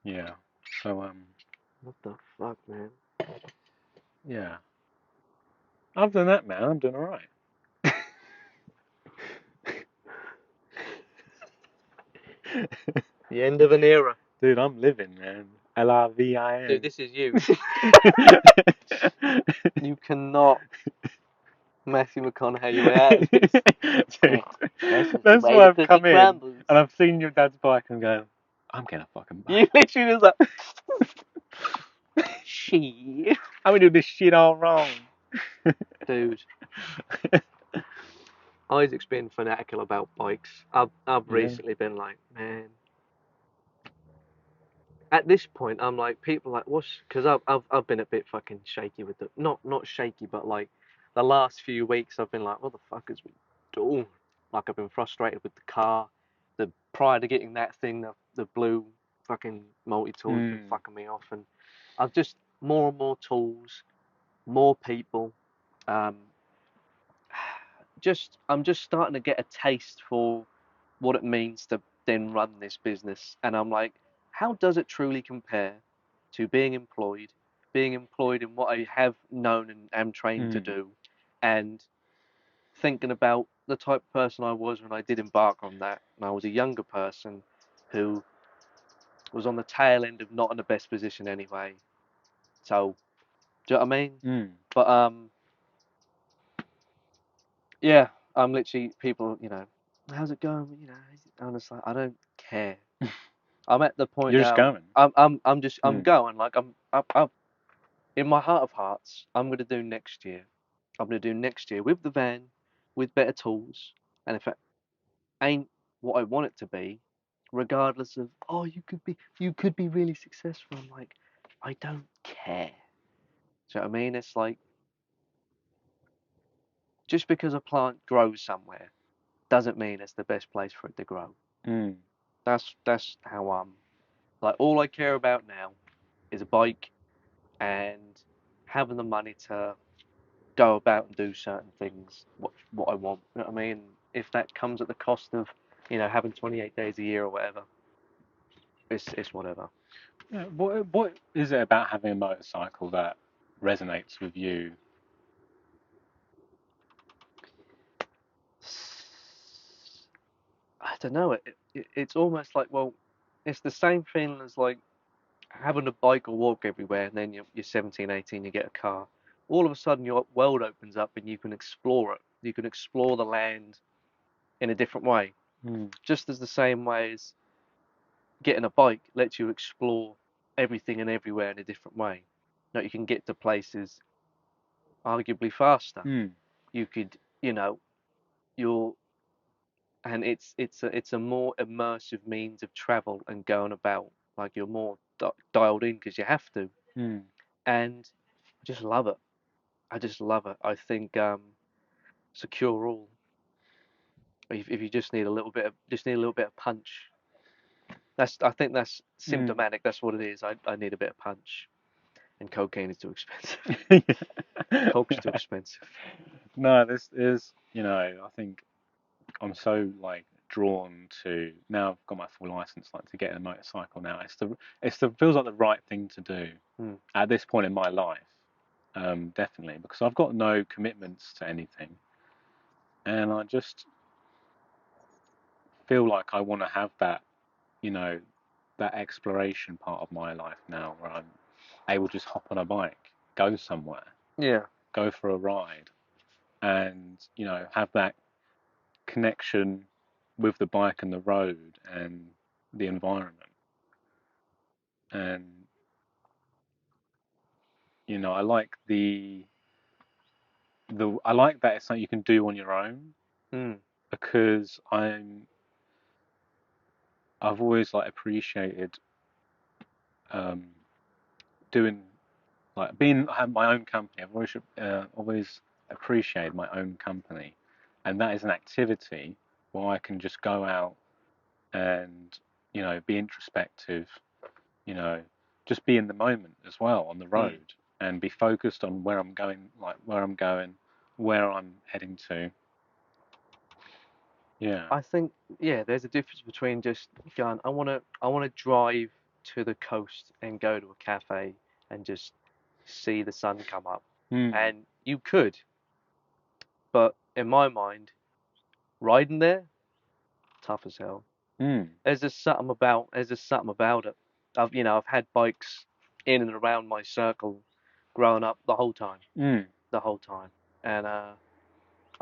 Yeah. So What the fuck, man? yeah. Other than that, man, I'm doing all right. The end of an era. Dude, I'm living, man. Dude, LIVIN. this is you. You cannot Matthew McConaughey your way out of this. Dude, This is the that's way why the I've cookie come in crumbles. and I've seen your dad's bike and go, I'm getting a fucking You bike. literally just like, she. I'm gonna do this shit all wrong. Dude, Isaac's been fanatical about bikes. I've Yeah. recently been like, man. At this point, I'm like, people are like, what's? Because I've been a bit fucking shaky with the not shaky, but like the last few weeks, I've been like, what the fuck is we doing? Like I've been frustrated with the car. The prior to getting that thing, the blue fucking multi tool has been Mm. fucking me off, and I've just more and more tools, more people. Um, I'm just starting to get a taste for what it means to then run this business, and I'm like, how does it truly compare to being employed in what I have known and am trained to Mm. do, and thinking about the type of person I was when I did embark on that, and I was a younger person who was on the tail end of not in the best position anyway. So, do you know what I mean? Mm. But yeah, I'm literally people, how's it going? I'm just like, I don't care. I'm at the point You're just now. going. I'm Mm. going. Like I'm in my heart of hearts. I'm gonna do next year. I'm gonna do next year with the van, with better tools. And if it ain't what I want it to be, regardless of you could be really successful. I'm like, I don't care. Do you know what I mean? It's like just because a plant grows somewhere doesn't mean it's the best place for it to grow. Mm. That's how I'm like all I care about now is a bike and having the money to go about and do certain things what I want. You know what I mean? If that comes at the cost of, having 28 days a year or whatever, it's whatever. Yeah, what is it about having a motorcycle that resonates with you? I don't know. It's almost like, well, it's the same feeling as like having a bike or walk everywhere, and then you're 17, 18, you get a car. All of a sudden, your world opens up and you can explore it. You can explore the land in a different way, Mm. just as the same way as getting a bike lets you explore everything and everywhere in a different way. Now you can get to places arguably faster. Mm. You could, you're, and it's a more immersive means of travel and going about. Like you're more dialed in because you have to, Mm. and I just love it. I just love it. I think secure all. If you just need a little bit of punch. I think that's Mm. symptomatic. That's what it is. I need a bit of punch, and cocaine is too expensive. Coke's too expensive. No, this is, I think I'm so like drawn to now I've got my full license, like to get a motorcycle now. It's the feels like the right thing to do Hmm. at this point in my life, definitely because I've got no commitments to anything, and I just feel like I want to have that, you know, that exploration part of my life now where I'm able to just hop on a bike, go somewhere, Yeah. go for a ride, and have that connection with the bike and the road and the environment. And I like the I like that it's something you can do on your own Hmm. because I've always like appreciated um, doing like being I have my own company. I've always appreciated my own company, and that is an activity where I can just go out and be introspective, you know, just be in the moment as well on the Hmm. road and be focused on where I'm going, like where I'm going, where I'm heading to. Yeah. I think, yeah, there's a difference between just going, I wanna drive to the coast and go to a cafe and just see the sun come up. Mm. And you could, but in my mind, riding there, tough as hell. Mm. There's just something about it. I've had bikes in and around my circle growing up Mm. the whole time. And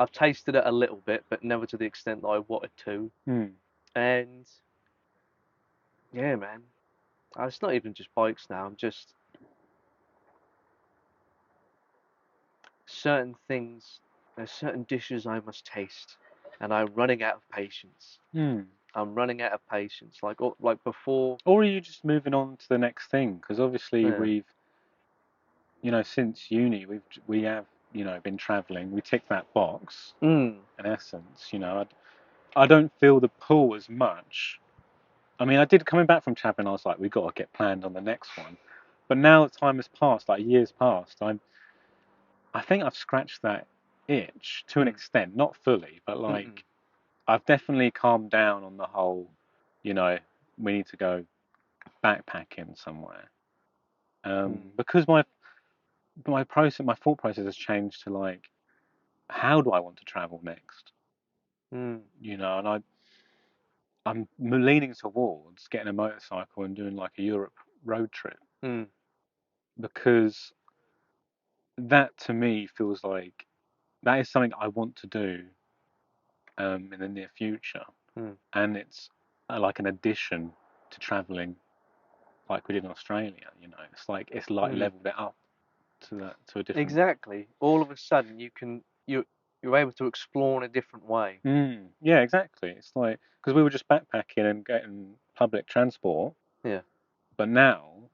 I've tasted it a little bit, but never to the extent that I wanted to. Mm. And yeah, man, it's not even just bikes now. I'm just certain things. There's certain dishes I must taste, and I'm running out of patience. Mm. I'm running out of patience. Like before. Or are you just moving on to the next thing? Because obviously Yeah. we've, since uni, we have, been traveling. We tick that box Mm. in essence. I don't feel the pull as much. I mean, I did coming back from traveling. I was like, we got to get planned on the next one. But now that time has passed, like years passed, I think I've scratched that itch to an Mm. extent, not fully, but Mm. like I've definitely calmed down on the whole, you know, we need to go backpacking somewhere. Mm. Because my thought process has changed to like, how do I want to travel next? Mm. And I'm leaning towards getting a motorcycle and doing like a Europe road trip Mm. because that to me feels like that is something I want to do in the near future, Mm. and it's like an addition to traveling like we did in Australia. It's like Mm. leveled it up to a different. Exactly. All of a sudden, you're able to explore in a different way. Yeah, exactly. It's like because we were just backpacking and getting public transport, Yeah. but now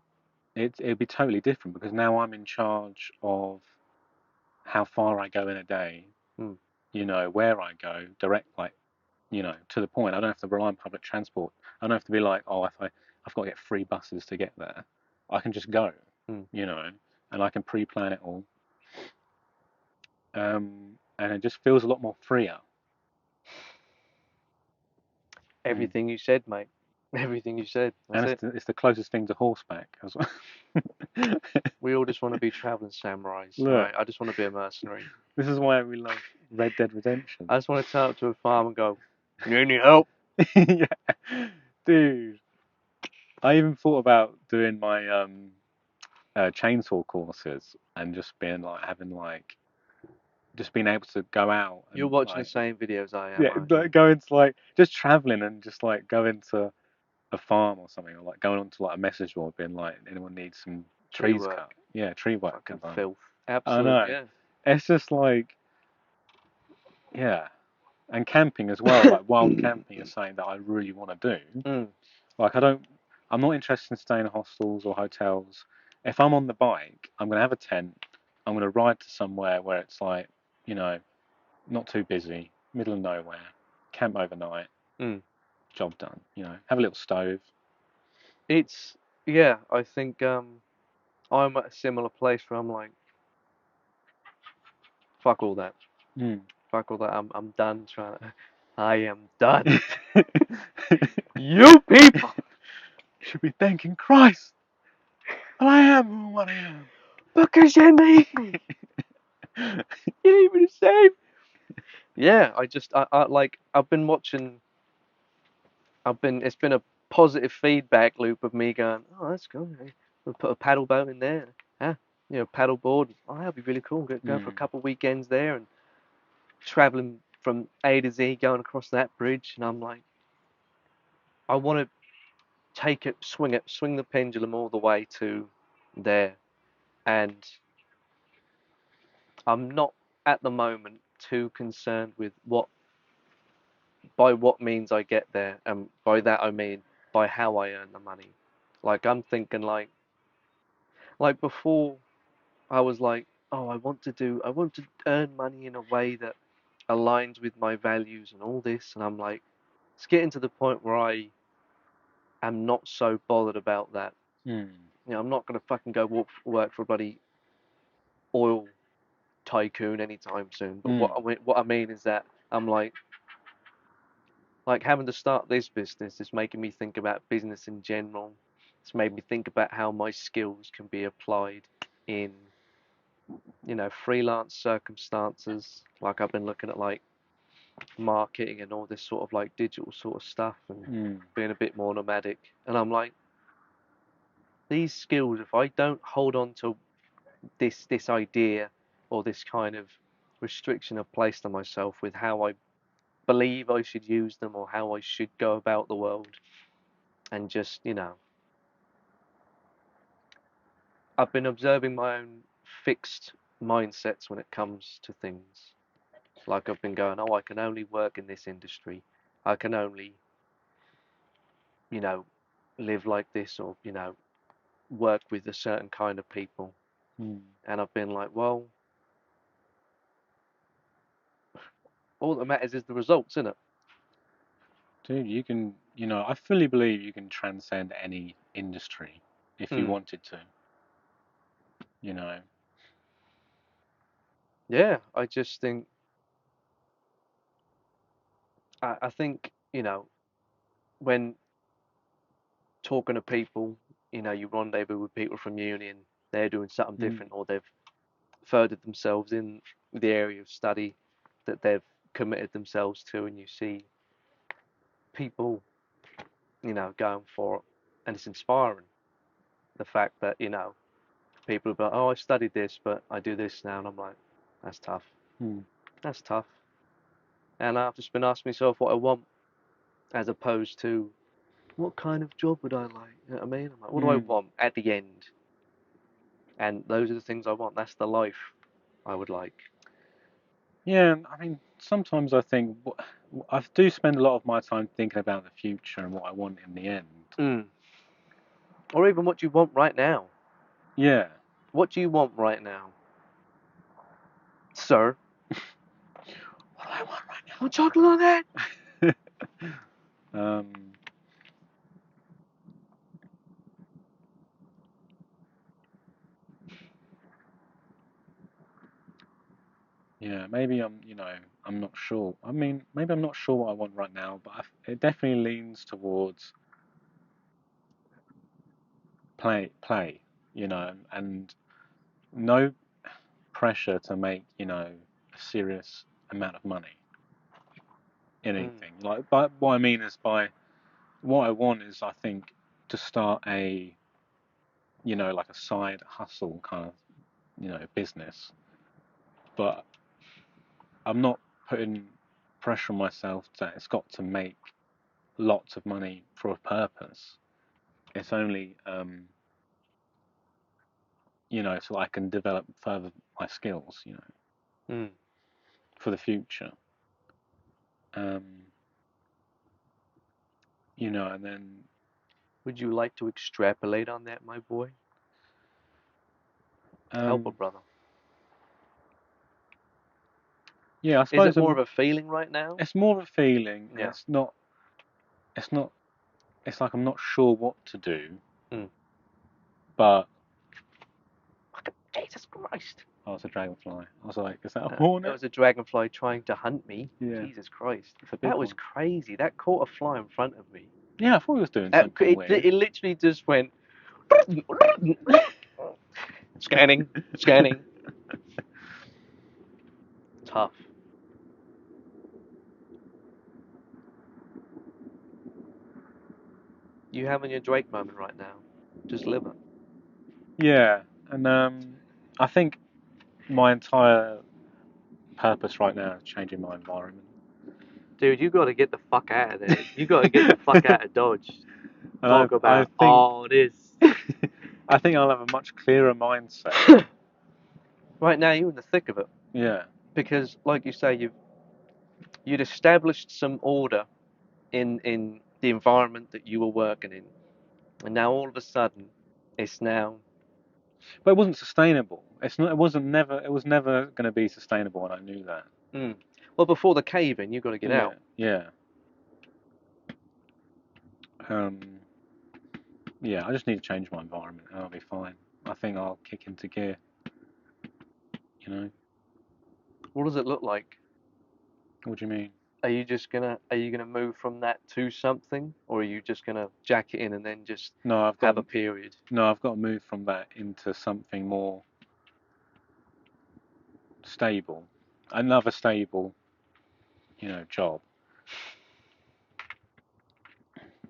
it'd be totally different because now I'm in charge of how far I go in a day, Mm. where I go, direct, like, to the point. I don't have to rely on public transport. I don't have to be like, oh, I've got to get 3 buses to get there. I can just go, Mm. you know, and I can pre-plan it all. And it just feels a lot more freer. Mm. Everything you said, mate. Everything you said. And That's it. it's the closest thing to horseback as well. We all just want to be traveling samurais, Look, right? I just want to be a mercenary. this is why we love Red Dead Redemption. I just want to turn up to a farm and go, "You need any help?" Yeah, dude. I even thought about doing my chainsaw courses and just being like having like just being able to go out You're and watching the like same videos I am, yeah, aren't you? like go into like just traveling and just like go into a farm or something or like going onto like a message board being like anyone needs some Tree trees work, cut. Yeah, tree work fucking done. filth. I Absolute, know. yeah. It's just like yeah. And camping as well, like wild camping is something that I really want to do. Mm. Like I'm not interested in staying in hostels or hotels. If I'm on the bike, I'm gonna have a tent. I'm gonna ride to somewhere where it's like, you know, not too busy, middle of nowhere, camp overnight, Mm. job done. Have a little stove. It's yeah. I think I'm at a similar place where I'm like, fuck all that. Mm. Fuck all that. I'm done trying to. I am done. You people. Should be thanking Christ. I am what I am. Because you need me. You need me to save. Yeah, I like I've been watching. It's been a positive feedback loop of me going, oh, that's cool. We'll put a paddle boat in there. Ah, paddle board. Oh, that'd be really cool. Go for a Mm. couple of weekends there and traveling from A to Z, going across that bridge. And I'm like, I want to swing the pendulum all the way to there. And I'm not at the moment too concerned with by what means I get there, and by that I mean by how I earn the money. Like I'm thinking like before I was like, oh, I want to earn money in a way that aligns with my values and all this, and I'm like, it's getting to the point where I am not so bothered about that. Mm. I'm not gonna fucking go work for a bloody oil tycoon anytime soon. But Mm. what I mean is that I'm like, Like having to start this business is making me think about business in general. It's made me think about how my skills can be applied in, freelance circumstances. Like I've been looking at like marketing and all this sort of like digital sort of stuff and Mm. being a bit more nomadic. And I'm like, these skills, if I don't hold on to this idea or this kind of restriction I've placed on myself with how I believe I should use them or how I should go about the world, and just, I've been observing my own fixed mindsets when it comes to things. Like I've been going, oh, I can only work in this industry. I can only, you know, live like this, or, work with a certain kind of people. Mm. And I've been like, well, all that matters is the results, isn't it? Dude, you can, I fully believe you can transcend any industry if you Mm. wanted to, you know. Yeah, I just think, I think, when talking to people, you rendezvous with people from uni and they're doing something Mm. different, or they've furthered themselves in the area of study that they've committed themselves to, and you see people, going for it, and it's inspiring. The fact that, people are like, oh, I studied this, but I do this now, and I'm like, that's tough. Mm. That's tough. And I've just been asking myself what I want, as opposed to what kind of job would I like? You know what I mean? I'm like, what do I Mm. want at the end? And those are the things I want. That's the life I would like. Yeah, I mean, sometimes I think I do spend a lot of my time thinking about the future and what I want in the end. Mm. Or even what you want right now. Yeah. What do you want right now, sir? What do I want right Want chocolate on that? now? um, yeah, maybe I'm not sure. I mean, maybe I'm not sure what I want right now, but it definitely leans towards play, and no pressure to make, a serious amount of money in Mm. anything. Like, but what I mean is by what I want is, I think, to start like a side hustle kind of, business. But I'm not putting pressure on myself that it's got to make lots of money for a purpose. It's only, so I can develop further my skills, Mm. for the future. Um, and then, Would you like to extrapolate on that, my boy? Help a um, brother. yeah, I Is it suppose more of a feeling right now? it's more of a feeling, and Yeah. it's not, it's like I'm not sure what to do, Mm. but Jesus Christ. oh, it's a dragonfly. I was like, is that a That hornet? was a dragonfly trying to hunt me. Yeah, Jesus Christ. it's a big That was one. crazy. That caught a fly in front of me. Yeah, I thought he was doing something weird. It literally just went scanning, scanning. Tough. You having your Drake moment right now. Just live it. Yeah, and I think my entire purpose right now is changing my environment. Dude, you gotta get the fuck out of there. You gotta get the fuck out of Dodge. And Talk I about think all this. I think I'll have a much clearer mindset. Right now, you're in the thick of it. Yeah. Because, like you say, you'd established some order in the environment that you were working in. And now all of a sudden, it's now. But it wasn't sustainable. It's not. It wasn't never. It was never going to be sustainable, and I knew that. Mm. Well, before the cave in, you've got to get Yeah. out. Yeah. Um. Yeah. I just need to change my environment, and I'll be fine. I think I'll kick into gear. You know. What does it look like? What do you mean? are you gonna move from that to something, or are you just gonna jack it in and then just No, have a period? I've got to move from that into something more stable, another stable, job,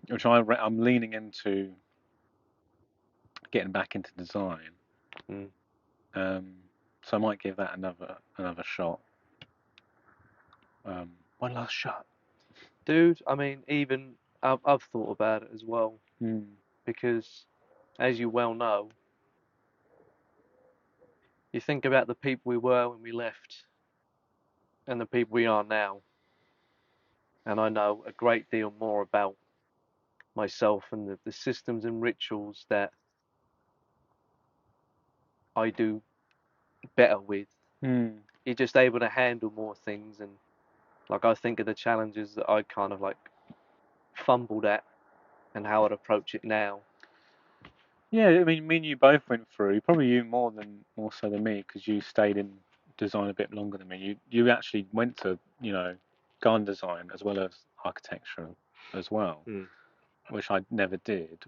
which I'm leaning into getting back into design. Mm. Um, so I might give that another shot. One last shot. Dude, I mean, even I've thought about it as well Mm, because, as you well know, you think about the people we were when we left and the people we are now, and I know a great deal more about myself and the systems and rituals that I do better with. mm, You're just able to handle more things, and like I think of the challenges that I kind of like fumbled at and how I'd approach it now. yeah, I mean, me and you both went through. Probably you more so than me because you stayed in design a bit longer than me. You actually went to garden design as well as architecture as well, Mm. which I never did.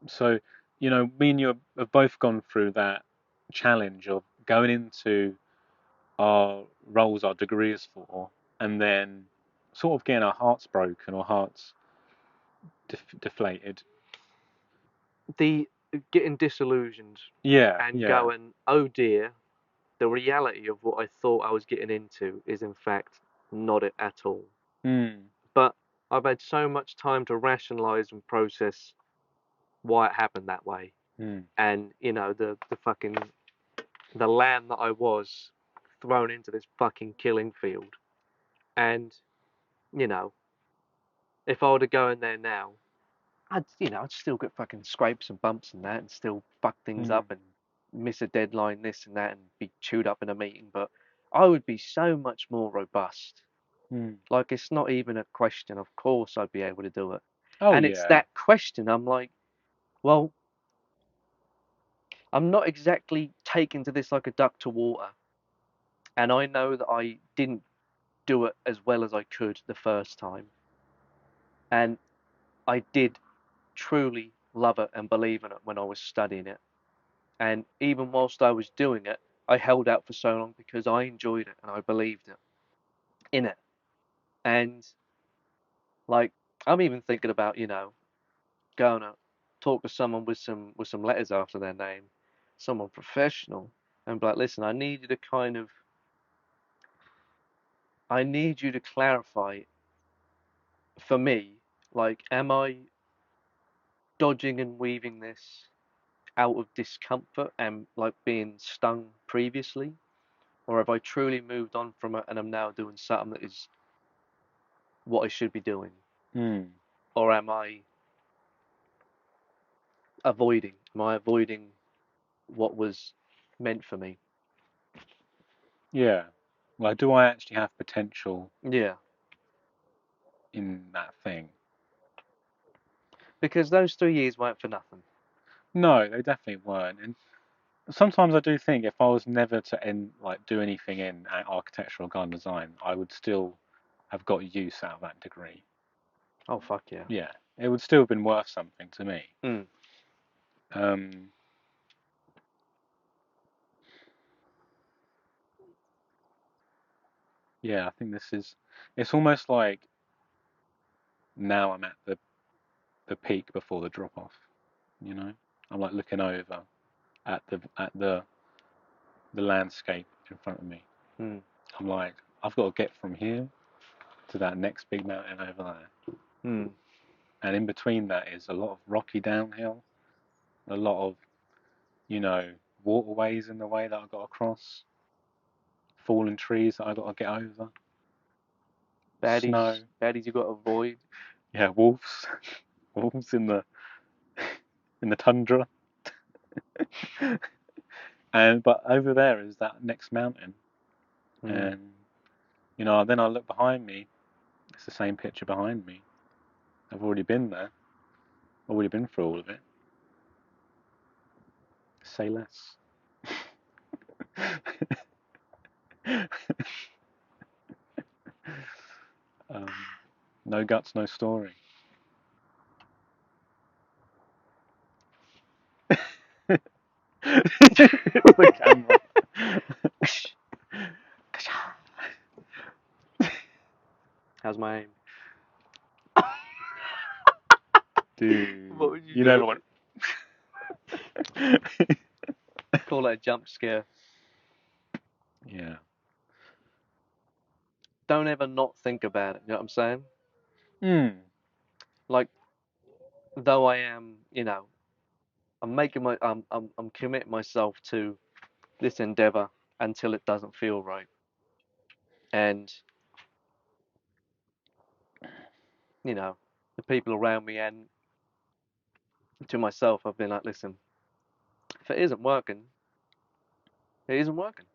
So, me and you have both gone through that challenge of going into our roles, our degrees for, and then sort of getting our hearts broken or hearts deflated. The getting disillusioned Yeah, and yeah. going, oh dear, the reality of what I thought I was getting into is in fact not it at all. Mm, But I've had so much time to rationalize and process why it happened that way. mm, And, the fucking the lamb that I was thrown into this fucking killing field. And, you know, if I were to go in there now, I'd still get fucking scrapes and bumps and that and still fuck things mm, up and miss a deadline, this and that, and be chewed up in a meeting. But I would be so much more robust. mm. Like, it's not even a question. Of course, I'd be able to do it. Oh And it's yeah. that question. I'm like, well, I'm not exactly taken to this like a duck to water. And I know that I didn't do it as well as I could the first time. And I did truly love it and believe in it when I was studying it. And even whilst I was doing it, I held out for so long because I enjoyed it and I believed in it. And like, I'm even thinking about, going to talk to someone with some letters after their name, someone professional, and be like, listen, I need you to clarify for me, like, am I dodging and weaving this out of discomfort and like being stung previously? Or have I truly moved on from it and I'm now doing something that is what I should be doing? Mm, Or am I avoiding? Am I avoiding what was meant for me? yeah. Like, do I actually have potential Yeah, in that thing? because those 3 years weren't for nothing. No, they definitely weren't. And sometimes I do think if I was never to do anything in architectural garden design, I would still have got use out of that degree. Oh, fuck yeah. Yeah, it would still have been worth something to me. Mm. Um, yeah, I think it's almost like now I'm at the peak before the drop off. You know, I'm like looking over at the landscape in front of me. Mm. I'm like, I've got to get from here to that next big mountain over there. Mm. And in between that is a lot of rocky downhill, a lot of, you know, waterways in the way that I've got to cross, fallen trees that I've got to get over, snow. Baddies you got to avoid. Yeah, wolves, wolves in the tundra. And but over there is that next mountain, Mm. and then I look behind me. It's the same picture behind me. I've already been there. Already been through all of it. Say less. Um, no guts, no story. The camera. How's my aim? What Dude, would you you do? never went. Call it a jump scare. Yeah. Don't ever not think about it. You know what I'm saying? Hmm. Like, though I am, I'm committing myself to this endeavor until it doesn't feel right. And, the people around me and to myself, I've been like, listen, if it isn't working, it isn't working.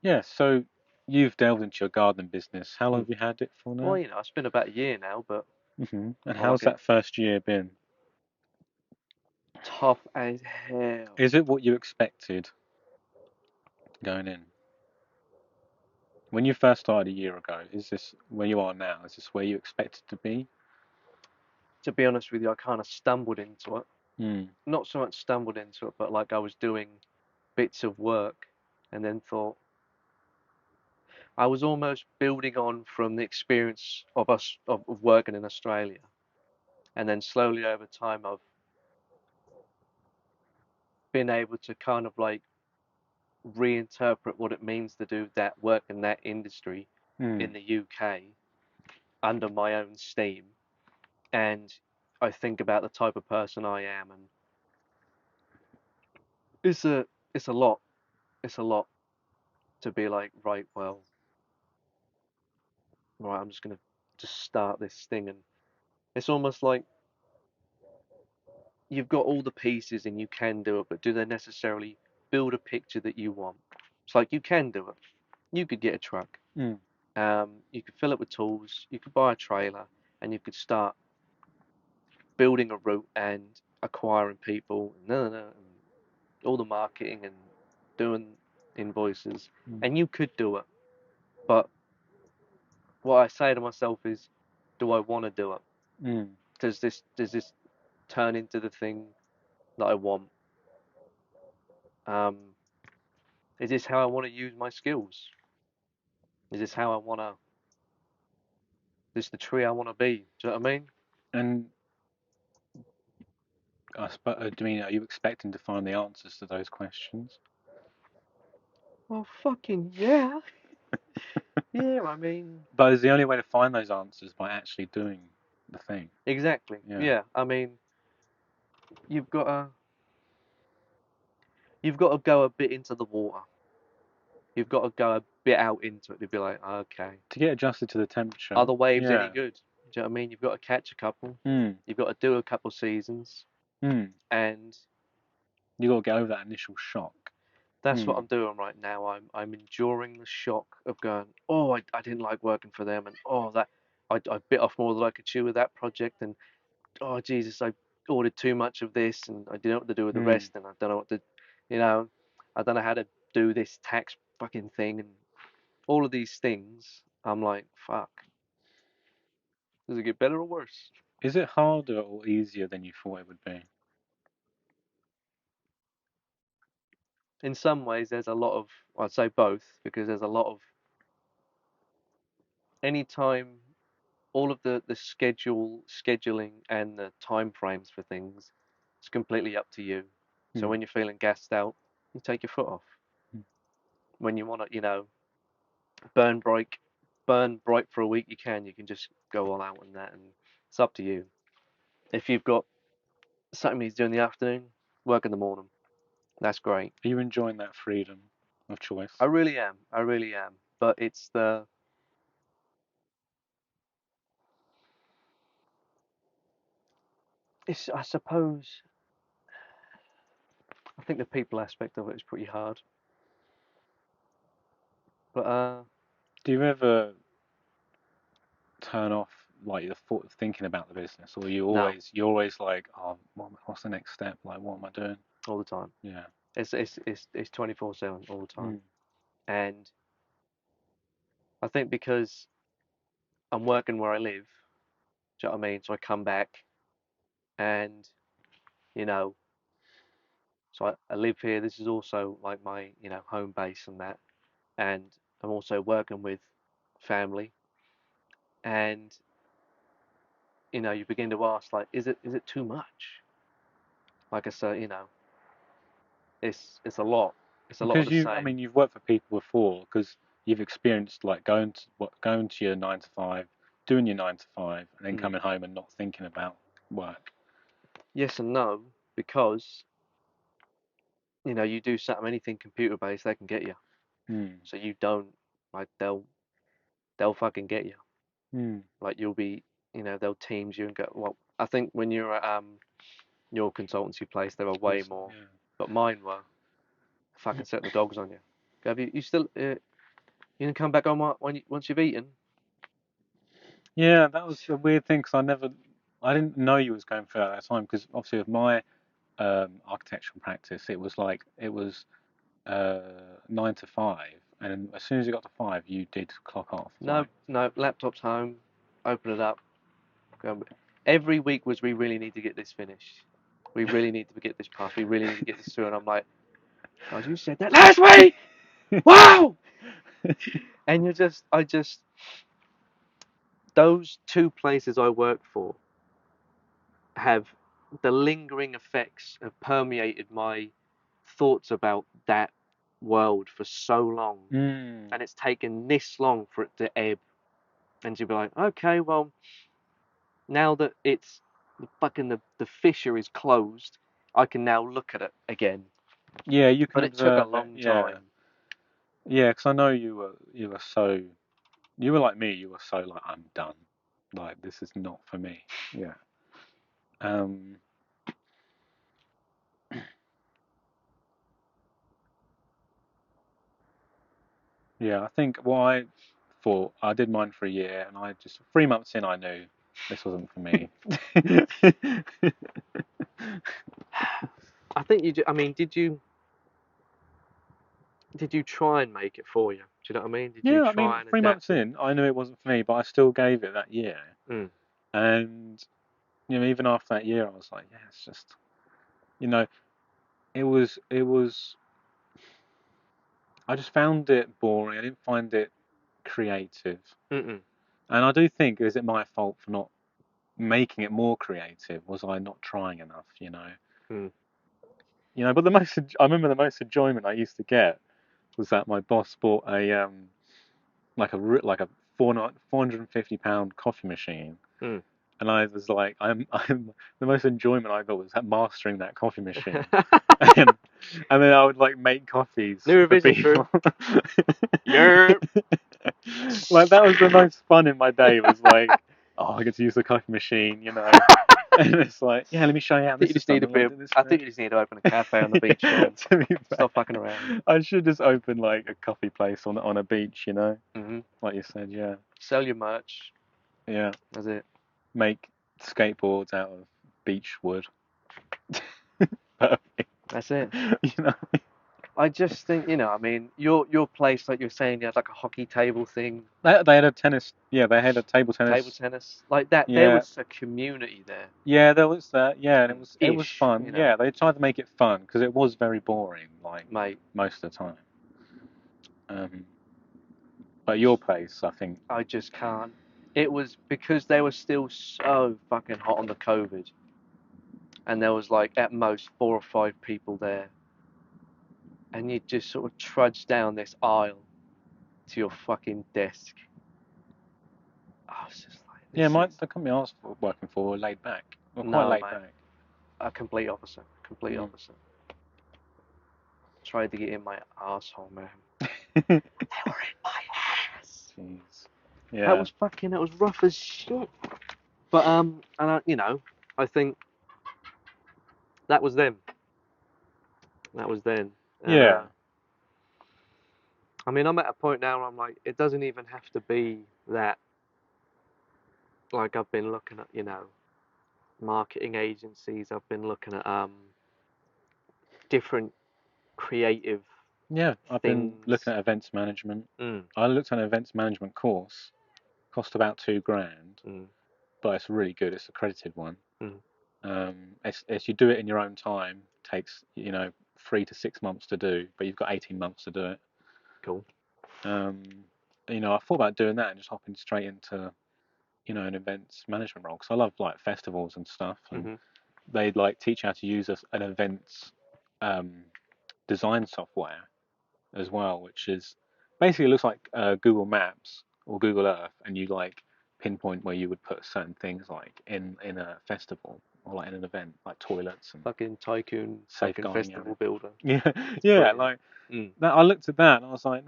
Yeah. So you've delved into your gardening business. How long Mm. have you had it for Well, now? it's been about a year now, but And I like how's it. that first year been? Tough as hell. Is it what you expected going in? When you first started a year ago, is this where you are now? Is this where you expected to be? To be honest with you, I kind of stumbled into it. Hmm. Not so much stumbled into it, but like I was doing bits of work and then thought I was almost building on from the experience of us of working in Australia. And then slowly over time, I've been able to kind of like reinterpret what it means to do that work in that industry Hmm. in the UK under my own steam. And I think about the type of person I am, and it's a it's a lot. It's a lot to be like, right, well, right, I'm just gonna just start this thing, and it's almost like you've got all the pieces and you can do it, but do they necessarily build a picture that you want? It's like you can do it. You could get a truck. Hmm. You could fill it with tools. You could buy a trailer, and you could start building a route and acquiring people. And all the marketing and doing invoices, Hmm. and you could do it. But what I say to myself is, do I want to do it? Hmm. Does this turn into the thing that I want? Um, is this how I want to use my skills? Is this how I want to? Is this the tree I want to be? Do you know what I mean? And I mean, are you expecting to find the answers to those questions? Well, fucking yeah, yeah. I mean, But is the only way to find those answers by actually doing the thing? exactly. Yeah. Yeah. I mean, you've got to you've got to go a bit into the water. You've got to go a bit out into it to be like, okay, To get adjusted to the are temperature. the waves any Yeah. good? Do you know what I mean? You've got to catch a couple. Hmm. You've got to do a couple seasons, Hmm. and You got to get over that initial shock. that's what Hmm. I'm doing right now. I'm enduring the shock of going, oh, I didn't like working for them, and oh that I bit off more than I could chew with that project, and oh Jesus, I ordered too much of this, and I didn't know what to do with the Hmm. rest, and I don't know what to, you know, I don't know how to do this tax fucking thing, and all of these things. I'm like, fuck, does it get better or worse? Is it harder or easier than you thought it would be? In some ways, there's a lot of, I'd say both, because there's a lot of anytime all of the scheduling and the time frames for things, it's completely up to you. So Hmm. when you're feeling gassed out, you take your foot off. Hmm. When you want to, burn bright, burn bright for a week, you can just go all out on that, and it's up to you. If you've got something you need to do in the afternoon, work in the morning. That's great. Are you enjoying that freedom of I choice? really am. I really am. But I suppose, I think the people aspect of it is pretty hard. But Do you ever turn off like the thought of thinking about the business, or no, you're always like, oh, what's the next step? Like, what am I doing? all the time. Yeah. It's 24/7 all the time. Mm. And I think because I'm working where I live. Do you know what I mean? So I come back and, you know, so I live here. This is also like my, home base and that. And I'm also working with family. And, you begin to ask, like, is it too much? Like I say, it's a lot. It's a lot of Because the I same. mean, you've worked for people before, because you've experienced like going to your 9 to 5, doing your 9 to 5, and then Mm. coming home and not thinking about work. Yes and no, because, you do something, anything computer based, they can get you. Hmm. So you don't, like, they'll fucking get you. Hmm. Like you'll be, they'll teams you and go. Well, I think when you're at your consultancy place, there are way Also, more, yeah. but mine were fucking setting the dogs on you. Go, have you still you can come back on once you've eaten? Yeah, that was the weird thing because I didn't know you was going through that at that time because obviously with my architectural practice, it was 9 to 5, and then as soon as you got to 5, you did clock off. No, Like, no, laptop's home. Open it up. Go. Every week was, we really need to get this finished. We really need to get this passed. We really need to get this through. And I'm like, God, you said that last week. Wow. And those two places I worked for have the lingering effects have permeated my thoughts about that world for so long, mm, and it's taken this long for it to ebb, and to be like, okay, well, now that it's the fissure is closed, I can now look at it again. yeah, you can But it took a observe it. long Yeah, time. yeah, because I know you were like me. You were so like, I'm done. Like, this is not for me. Yeah. Um. Yeah, I think what I thought, I did mine for a year, and I just 3 months in, I knew this wasn't for me. I think you. I mean, did you try and make it for you? Do you know what I mean? Did you Yeah, I mean, try and 3 months adapt it? in, I knew it wasn't for me, but I still gave it that year. Mm, And even after that year, I was like, yeah, it's just, you know, it was. I just found it boring. I didn't find it creative, mm, and I do think, is it my fault for not making it more creative? Was I not trying enough? mm. But I remember the most enjoyment I used to get was that my boss bought like a 450 pound coffee machine, Mm. and I was like, I'm the most enjoyment I got was mastering that coffee machine, and and then I would like make coffees New for revision crew. people. Yeah. Like, that was the most fun in my day, was like, oh, I get to use the coffee machine, and it's like, yeah, let me show you how think you this is just need done. a I'm gonna bit. do this I for think it. you just need to open a cafe on the beach, Sean. To be fair, Stop fucking around. I should just open like a coffee place on a beach, Hmm. like you said, yeah, Sell your merch. yeah. That's it. Make skateboards out of beech wood. Perfect. That's it. you know. I just think, I mean, your place, like you're saying, you had like a hockey table thing, They had a tennis. Yeah, they had a table table tennis. tennis, like that. There Yeah, was a community there, yeah, there was that. Yeah, and it was ish, fun. Yeah, they tried to make it fun because it was very boring, like mate. most of the time. Um, but your place, I think. I just can't. It was because they were still so fucking hot on the COVID, and there was like at most 4 or 5 people there, and you just sort of trudge down this aisle to your fucking desk. I was just like, Yeah, this is the company I was working for were laid back. Were quite no, laid mate. back. A complete opposite. Complete Mm. opposite. Tried to get in my asshole, man. They were in my ass. Jeez. That Yeah. was fucking. That was rough as shit. But and I think that was them. That was then. And Yeah. I mean, I'm at a point now where I'm like, it doesn't even have to be that. Like, I've been looking at, marketing agencies. I've been looking at different creative Yeah. I've been looking things. at events management. Mm, I looked at an events management course, Cost about 2 grand, Mm, but it's really good. It's an accredited one. mm, It's you do it in your own time. Takes 3 to 6 months to do, but you've got 18 months to do it. cool. Um, I thought about doing that and just hopping straight into an events management role because I love like festivals and stuff, and Hmm. they like teach you how to use an events um, design software as well, which is basically looks like Google Maps or Google Earth, and you like pinpoint where you would put certain things like in a festival or like in an event, like toilets and Fucking tycoon, fucking safeguarding festival areas. builder. Yeah, It's yeah, brilliant. like Mm. that. I looked at that and I was like,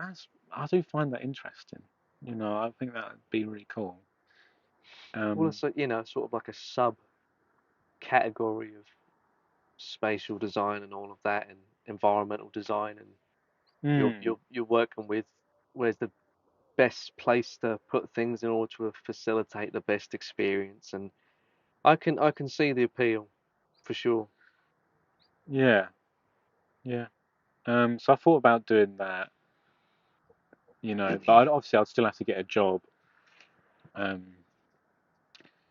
I do find that interesting. I think that would be really cool. Well, Um, it's like, sort of like a sub category of spatial design and all of that, and environmental design, and hmm, you're working with where's the best place to put things in order to facilitate the best experience, and I can see the appeal for sure. yeah, yeah. So I thought about doing that, but obviously I'd still have to get a job. Um,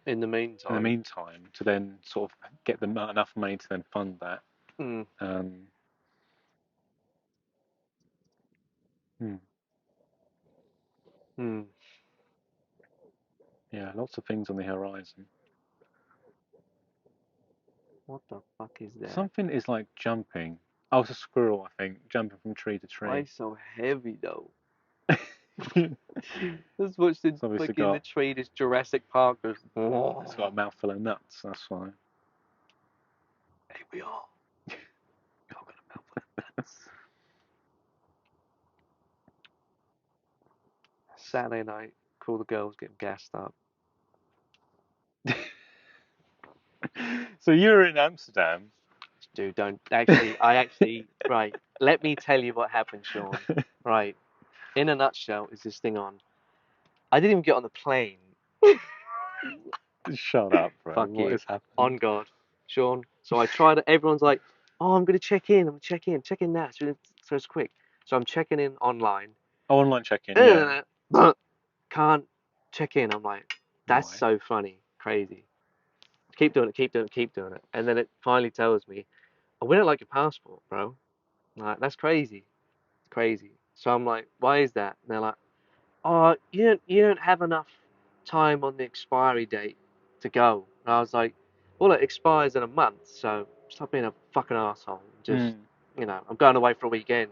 In the in the meantime, meantime, to then sort of get them enough money to then fund that. mm, Um, hmm, mm, yeah, lots of things on the horizon. what the fuck is that? Something is like jumping. Oh, it's a squirrel, I think, jumping from tree to Why tree. so heavy though? It's Let's watch the obviously fucking the got tree. This Jurassic Park goes. it's got a mouthful of nuts. That's why. Here we are. Y'all got a mouthful of nuts. Saturday night, call the girls, get 'em gassed up. So you're in Amsterdam. Dude, don't actually. I actually. Right. Let me tell you what happened, Sean. Right. In a nutshell, is this thing on? I didn't even get on the plane. Shut up, bro. Fuck What you. has happened? On God, Sean. So I tried it. Everyone's like, oh, I'm going to check in. I'm going to check in. Check in now. So it's quick. So I'm checking in online. Oh, online check-in. Yeah. Can't check in. I'm like, that's Why? so funny. Crazy. Keep doing it. Keep doing it. Keep doing it. And then it finally tells me, oh, we don't like your passport, bro. I'm like, that's crazy. It's crazy. So I'm like, why is that? And they're like, oh, you don't have enough time on the expiry date to go. And I was like, well, it expires in a month, so stop being a fucking asshole. Just, Hmm. I'm going away for a weekend.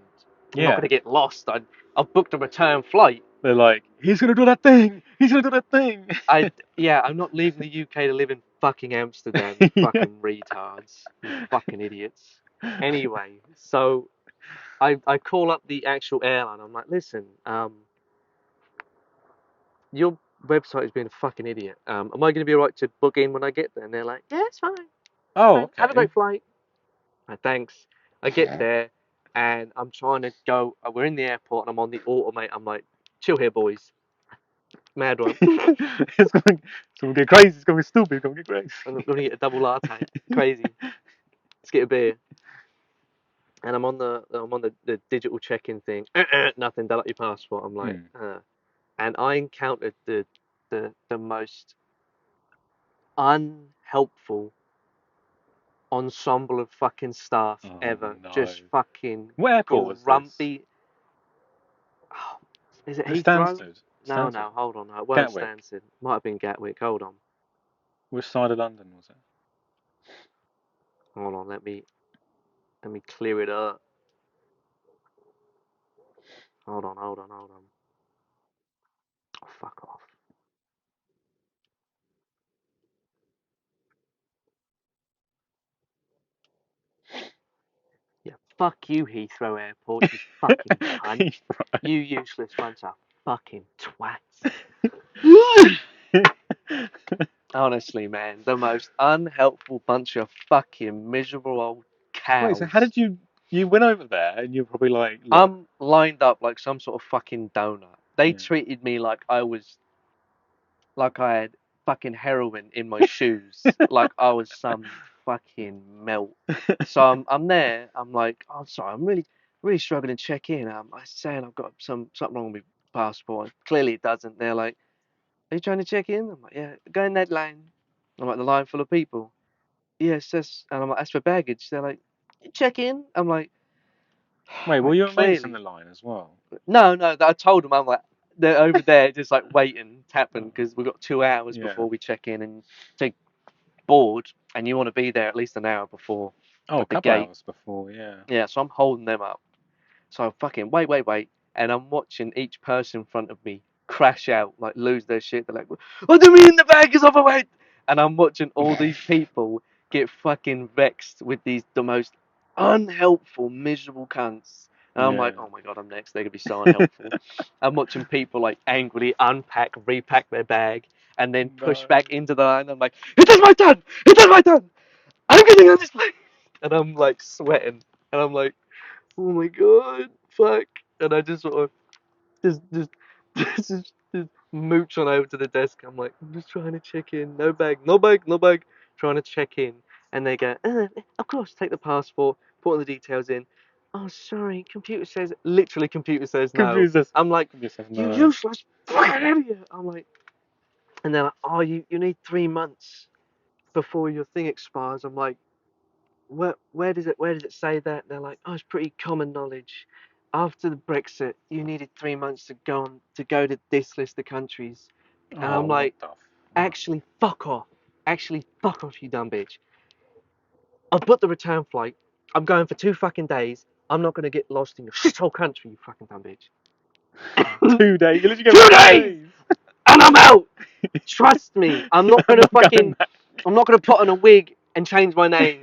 I'm not Yeah. going to get lost. I've booked a return flight. They're like, he's gonna do that thing. He's gonna do that thing. Yeah, I'm not leaving the UK to live in fucking Amsterdam, you Yeah. fucking retards, you fucking idiots. Anyway, so I call up the actual airline. I'm like, listen, your website has been a fucking idiot. Am I going to be alright to book in when I get there? And they're like, yeah, it's fine. Oh, Fine. Have a okay. great flight. Thanks. I get there and I'm trying to go. We're in the airport and I'm on the automate. I'm like, chill here, boys. Mad one. It's gonna get crazy. It's gonna get stupid. It's gonna get crazy. I'm going to get a double latte. Crazy. Let's get a beer. And I'm on the digital check-in thing. Nothing. Don't like your passport. I'm like, Hmm. and I encountered the most unhelpful ensemble of fucking staff Oh ever. no. Just fucking What airport was this? grumpy. Oh, is it Was it Heathrow? Stansted? No, Stansted? no, hold on. No, it weren't Gatwick? Stansted. Might have been Gatwick. Hold on. Which side of London was it? Hold on. Let me clear it up. Hold on. Hold on. Hold on. Oh, fuck off. Yeah, fuck you, Heathrow Airport. You fucking cunt. You useless bunch of fucking twats. Honestly, man, the most unhelpful bunch of fucking miserable old Wait, so how cows. did you went over there and you're probably like, look, I'm lined up like some sort of fucking donut. They yeah. treated me like I had fucking heroin in my shoes, like I was some fucking melt. So I'm there. I'm like, oh, I'm sorry, I'm really struggling to check in. I saying I've got something wrong with my passport. Clearly it doesn't. They're like, Are you trying to check in? I'm like, yeah, go in that line. I'm like, the line full of people. Yes, that's, and I'm like, that's for baggage. They're like, check in. I'm like, Wait, I'm were like, your mates in the clearly. line as well? No, I told them, I'm like, they're over there just like waiting, tapping, Oh, because we've got 2 hours yeah. before we check in and take board, and you want to be there at least an hour before Oh, a like the couple gate. hours before, yeah. Yeah, so I'm holding them up. So I fucking wait, and I'm watching each person in front of me crash out, like lose their shit. They're like, "What do you mean the bag is overweight?" And I'm watching all these people get fucking vexed with the most unhelpful, miserable cunts. And I'm like, Yeah. oh my god, I'm next. They're gonna be so unhelpful. I'm watching people like angrily unpack, repack their bag, and then push No. back into the line. I'm like, it is my turn! It is my turn! I'm getting on this plane! And I'm like sweating. And I'm like, oh my god, fuck. And I just sort of just just mooch on over to the desk. I'm like, I'm just trying to check in. No bag, no bag, no bag. Trying to check in. And they go, of course, take the passport, put all the details in. Oh, sorry, computer says, literally, computer says no. I'm like, Computer says you no. useless fucking idiot. I'm like, and they're like, oh, you need 3 months before your thing expires. I'm like, where does it say that? They're like, oh, it's pretty common knowledge. After the Brexit, you needed 3 months to go to this list of countries, and Oh, I'm what like, the fuck? actually, fuck off. Actually, fuck off, you dumb bitch. I've booked the return flight. I'm going for 2 fucking days. I'm not gonna get lost in your shithole country, you fucking dumb bitch. 2 days? You literally go for Two two days, days. and I'm out. Trust me, I'm not I'm gonna not going fucking. back. I'm not gonna put on a wig and change my name.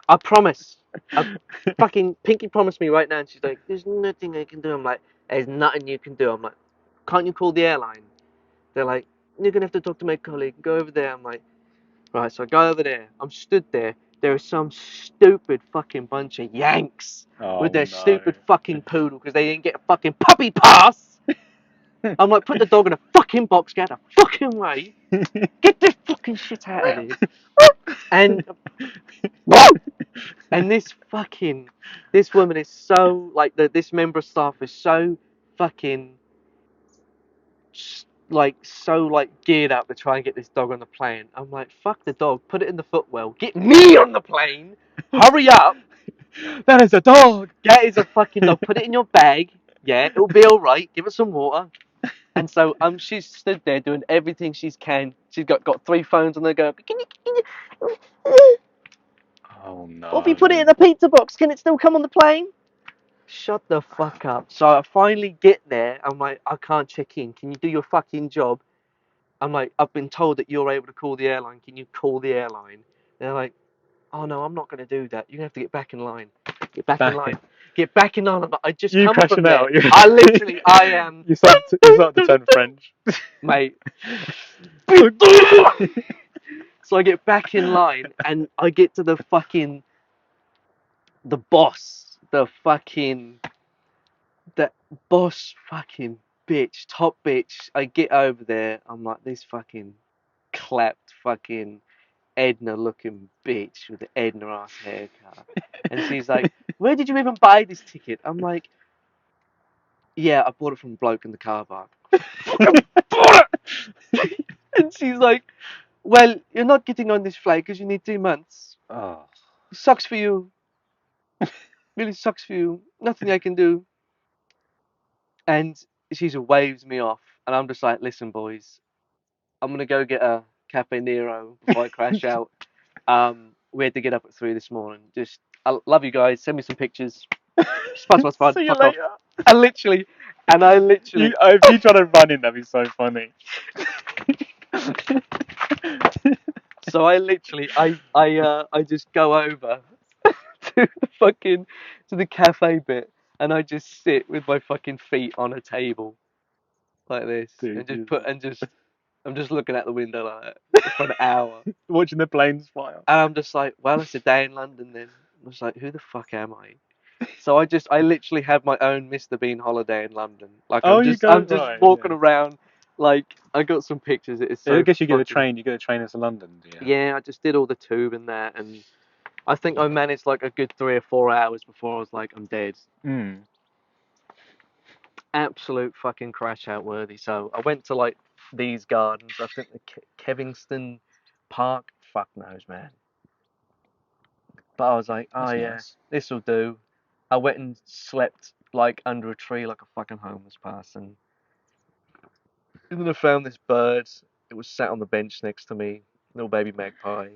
I promise. I fucking Pinky promised me right now, and she's like, "There's nothing I can do." I'm like, "There's nothing you can do." I'm like, "Can't you call the airline?" They're like, "You're gonna have to talk to my colleague. Go over there." I'm like, "Right." So I go over there. I'm stood there. There is some stupid fucking bunch of Yanks with Oh their no. stupid fucking poodle because they didn't get a fucking puppy pass. I'm like, put the dog in a fucking box, get out of the fucking way. Get this fucking shit out of here. And And this woman is so like this member of staff is so fucking like geared up to try and get this dog on the plane. I'm like, fuck the dog, put it in the footwell, get me on the plane, hurry up, That is a dog. that is a fucking dog, put it in your bag, yeah, it'll be all right, give it some water. And so she's stood there doing everything she can. She's got 3 phones on there going, can you Oh or if you put it no. in a pizza box, can it still come on the plane? Shut the fuck up. So I finally get there. I'm like, I can't check in. Can you do your fucking job? I'm like, I've been told that you're able to call the airline. Can you call the airline? They're like, oh no, I'm not going to do that. You're going to have to get back in line. Get back in Back line. in. Get back in line. I'm like, I just You come from crashing there. out. You I literally, I am, you start to turn French. mate. Look. So I get back in line and I get to the boss, the boss fucking bitch, top bitch. I get over there. I'm like, this fucking clapped fucking Edna looking bitch with the Edna ass haircut. And she's like, where did you even buy this ticket? I'm like, yeah, I bought it from a bloke in the car park. Fucking bought it! And she's like, well, you're not getting on this flight because you need 3 months. Oh. It sucks for you. Really sucks for you. Nothing I can do. And she just waves me off. And I'm just like, listen, boys, I'm gonna go get a Cafe Nero before I crash out. We had to get up at 3 this morning. Just, I love you guys. Send me some pictures. Spud, spud, spud. See you Fuck off. later. And literally, and I literally, If you try to run in, that'd be so funny. so I just go over to the fucking to the cafe bit, and I just sit with my fucking feet on a table like this, and Dude, just you put and just I'm just looking out the window like that for an hour. watching the planes fly up. And I'm just like, well, it's a day in London then. I was like, who the fuck am I? So I literally have my own Mr. Bean holiday in London. Like Oh, you go I'm just right, walking yeah. around. Like I got some pictures. It is I so guess you get a fucking. train. You get a train into London, do you? Yeah, I just did all the tube and that, and I think I managed like a good 3 or 4 hours before I was like, I'm dead. Mm. Absolute fucking crash out worthy. So I went to like these gardens. I think the Kevingston Park. Fuck knows, man. But I was like, oh That's yeah, nice. this will do. I went and slept like under a tree like a fucking homeless person. And then I found this bird. It was sat on the bench next to me, little baby magpie.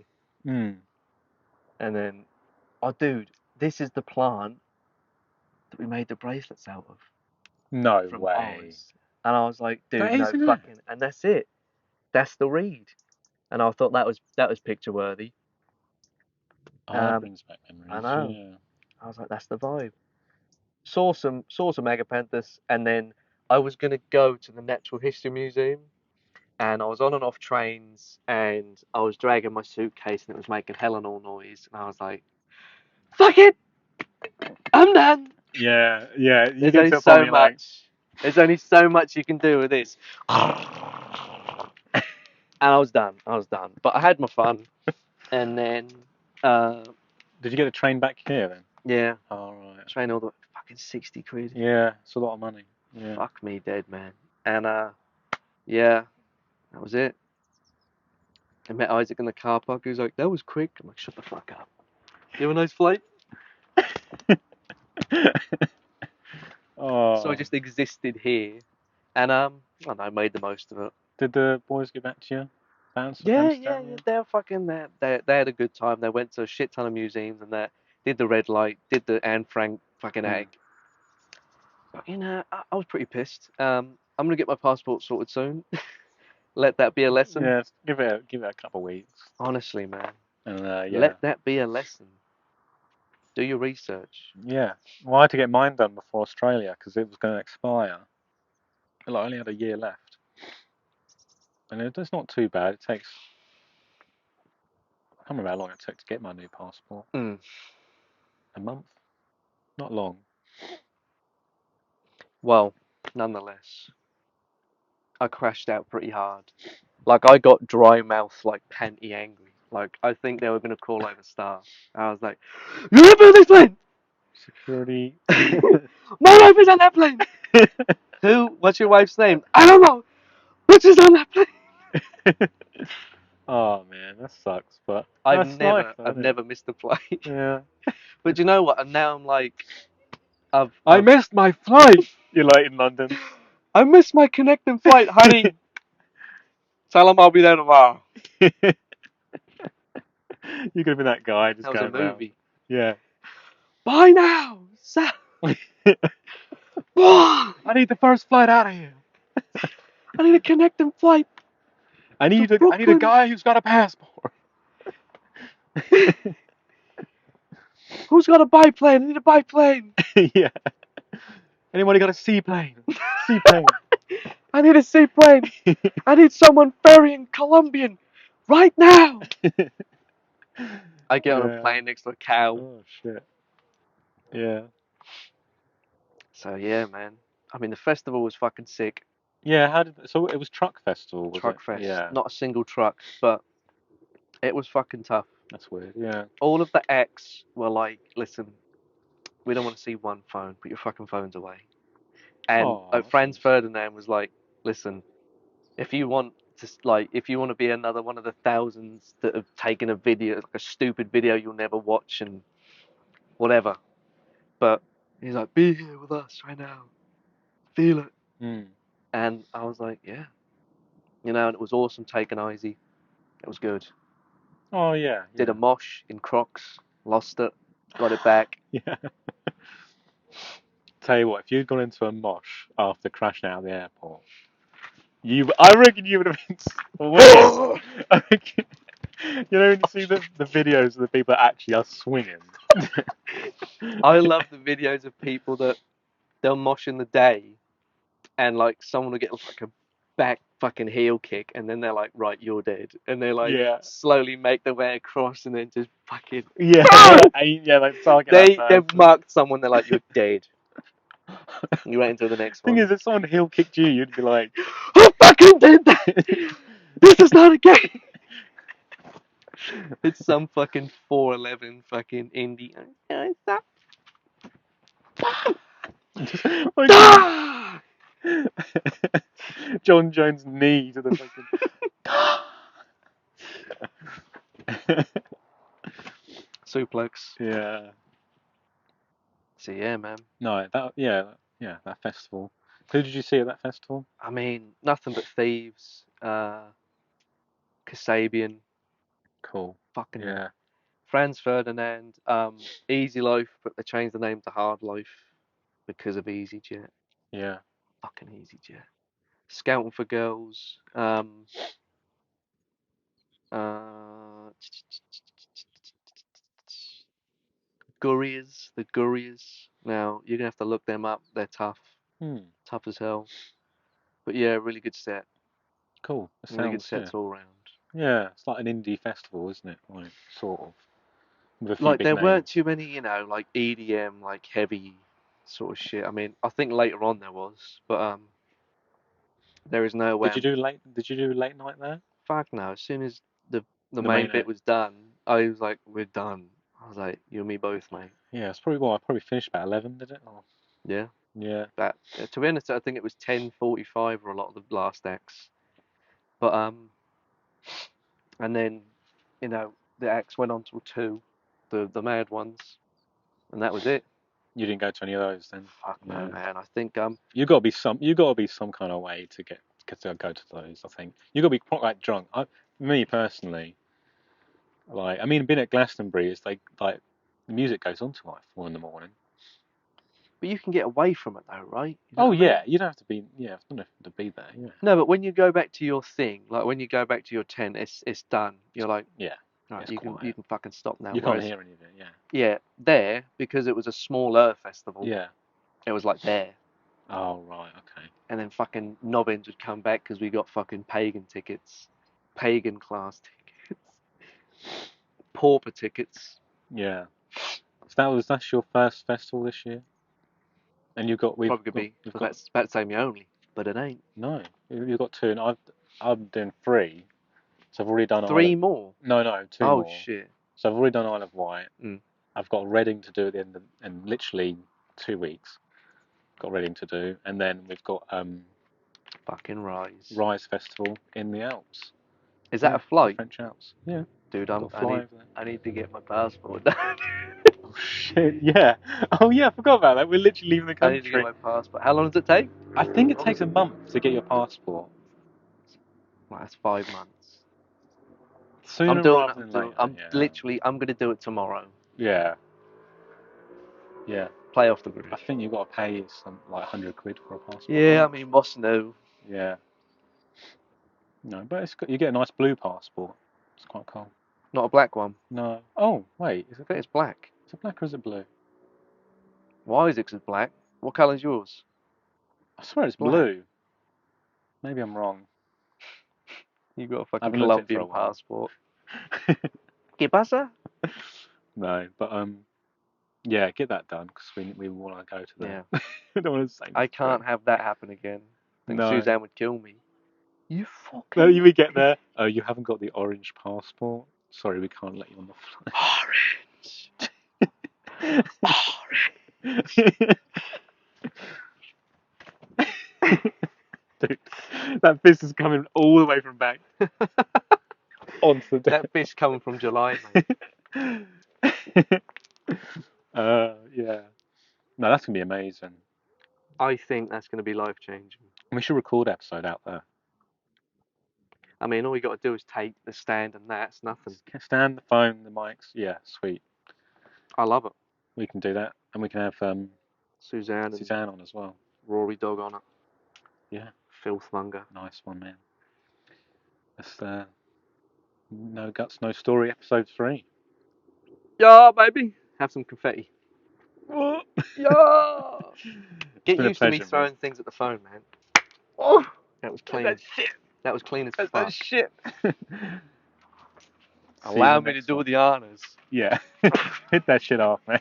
Hmm. And then, oh dude, this is the plant that we made the bracelets out of No from way. Oz. And I was like, That dude, no isn't it? fucking, and that's it. That's the reed. And I thought that was picture worthy. Oh, that Um, brings back I memories. know. Yeah. I was like, that's the vibe. Saw some agapanthus, and then I was gonna go to the Natural History Museum, and I was on and off trains, and I was dragging my suitcase, and it was making hell and all noise, and I was like, fuck it, I'm done. Yeah, yeah. You There's get only to a point so where you're like, much. There's only so much you can do with this. And I was done. I was done. But I had my fun, and then uh, did you get a train back here then? yeah, All right. train all the fucking 60 quid. Yeah, it's a lot of money. Yeah. Fuck me dead, man. And yeah, that was it. I met Isaac in the car park. He was like, "That was quick." I'm like, "Shut the fuck up." You have a nice flight. So I Oh, just existed here, and I don't know, made the most of it. did the boys get back to you? Yeah, yeah, Amsterdam, yeah. yeah. They're fucking there. They had a good time. They went to a shit ton of museums and that did the red light, did the Anne Frank fucking Mm. egg. But I was pretty pissed. I'm gonna get my passport sorted soon. Let that be a lesson. Yeah, give it a couple of weeks, Honestly, man. and yeah, Let that be a lesson. Do your research. yeah. Well, I had to get mine done before Australia because it was going to expire. I only had a year left, and it's not too bad. It takes I can't remember how long it took to get my new passport. Mm. A month, not long. Well, nonetheless, I crashed out pretty hard. Like I got dry mouth, like panty angry. Like I think they were gonna call over staff. I was like, "You're not on this plane. Security. My wife is on that plane. Who? What's your wife's name? I don't know. But she's on that plane." Oh man, that sucks, but I've that's life, never, though, I've isn't it? never missed a plane. Yeah. But you know what? And now I'm like, I've, I I've, missed my flight. You're late in London. I missed my connecting flight, honey. Tell them I'll be there tomorrow. You're gonna be that guy just That was a going around. movie. Yeah. Bye now. I I need the first flight out of here. need a connecting flight to I need a Brooklyn. guy who's got a passport. Who's got a biplane? I need a biplane. Yeah. Anybody got a seaplane? Seaplane. I need a seaplane. I need someone ferrying Colombian right now. I get on a Yeah. plane next to a cow. Oh shit. Yeah. So yeah, man. I mean, the festival was fucking sick. Yeah. So it was truck festival, was it? Truck fest. Yeah. Not a single truck, but it was fucking tough. That's weird. Yeah. All of the acts were like, listen, we don't want to see one phone. Put your fucking phones away. And Oh, that's Franz nice. Ferdinand was like, listen, if you want if you want to be another one of the thousands that have taken a video, like a stupid video you'll never watch and whatever, but he's like, be here with us right now, feel it. Mm. And I was like, yeah, and it was awesome taking Izzy. It was good. Oh yeah. Did a Yeah. mosh in Crocs, lost it, got it back. Yeah. Tell you what, if you'd gone into a mosh after crashing out of the airport, I reckon you would have been swinging. I reckon, when you see the videos of the people that actually are swinging. I love the videos of people that they'll mosh in the day and like someone will get like a back fucking heel kick and then they're like, right, you're dead. And they like Yeah. slowly make their way across and then just fucking Yeah. Yeah, like target that they've person. marked someone, they're like, you're dead. You went into the next Thing one. is, if someone heel kicked you, you'd be like, I fucking did that! This is not a game! It's some fucking 411 fucking indie. just, like, Ah! John Jones' knee to the fucking. Suplex. Yeah. So yeah, man. No, that festival. Who did you see at that festival? I mean, nothing but thieves. Kasabian, Cool. fucking Yeah. Franz Ferdinand. Easy Loaf, but they changed the name to Hard Loaf because of EasyJet. Yeah. Fucking EasyJet. Scouting for Girls. Uh, the Gurriers. Now you're gonna have to look them up. They're tough, Hmm. tough as hell. But yeah, really good set. Cool. It Really good sounds, yeah. sets all round. Yeah, it's like an indie festival, isn't it? Like, sort of. With a few Like big there weren't names. too many, like EDM, like heavy sort of shit. I mean, I think later on there was, but there is no Did you do late night there? fuck no. As soon as the The main main bit was done, I was like, we're done. I was like, you and me both, mate. Yeah, it's probably I probably finished about 11, did it? Or, Yeah. yeah. That to be honest, I think it was 10:45 for a lot of the last acts. But and then the acts went on till 2, the mad ones, and that was it. You didn't go to any of those then. Fuck no, Yeah. man. I think You got to be some kind of way to go to those. I think you got to be quite like drunk. Me personally, like I mean, being at Glastonbury, it's like the music goes on till like 4 in the morning. but you can get away from it though, right? You know Oh what I mean? yeah, you don't have to be. Yeah, you don't have to be there. Yeah. No, but when you go back to your thing, like when you go back to your tent, it's done. You're like, Yeah. right, It's you quiet. can fucking stop now. You can't Whereas, hear anything. Yeah. yeah, there because it was a smaller festival, Yeah. it was like there, Oh right. Okay. and then fucking nobbins would come back because we got fucking pagan tickets, pagan class tickets, pauper tickets. Yeah. So that's your first festival this year, and Probably could be. we've I got was about to say me only, but it ain't. no, you've got two, and I'm doing three, so I've already done Isle of Three more. no, two Oh more. shit. So I've already done Isle of Wight. Mm. I've got Reading to do at the end of, in literally 2 weeks. Got Reading to do, and then we've got Fucking rise. Rise Festival in the Alps. Is that Yeah, a the flight? French Alps. Yeah, Dude, got to fly over there. I need to get my passport done. Oh shit! Yeah. Oh yeah, I forgot about that. We're literally leaving the I need to get country. my passport. How long does it take? I think it takes a month to get your passport. Well, that's 5 months. Sooner rather than later. Yeah. I'm gonna do it tomorrow. Yeah. Yeah. Play off the I British. think you've got to pay some like 100 quid for a passport. Yeah, I mean, what's new? Yeah. No, but it's good. You get a nice blue passport. It's quite cool. Not a black one. No. Oh wait, I think it's black. is it black or is it blue? Well, Isaac's is black. What colour's yours? I swear it's Black. blue. Maybe I'm wrong. You got a I fucking haven't looked at it for a Colombian while. passport. ¿Qué pasa? No, but yeah, get that done because we want to go to the. Yeah. I don't want to say. I can't have that happen again. I think No. Suzanne would kill me. You No, fucking you would get there. Oh, you haven't got the orange passport. Sorry, we can't let you on the orange. flight. Dude, that fish is coming all the way from back onto the That fish coming from July, mate. Yeah. No, that's gonna be amazing. I think that's going to be life changing. We should record an episode out there. I mean, all you got to do is take the stand, and that's nothing. Stand the phone, the mics. Yeah, sweet. I love it. We can do that, and we can have Suzanne on as well. Rory Dog on it. Yeah. Filthmonger. Nice one, man. That's No Guts, No Story, episode 3. Yeah, baby. Have some confetti. Oh. Yeah. Get been a used to me pleasure, throwing man. things at the phone, man. Oh, That was clean. that shit. That was clean as That's fuck. that shit. Allow me to do the honors. Yeah. Hit that shit off, man.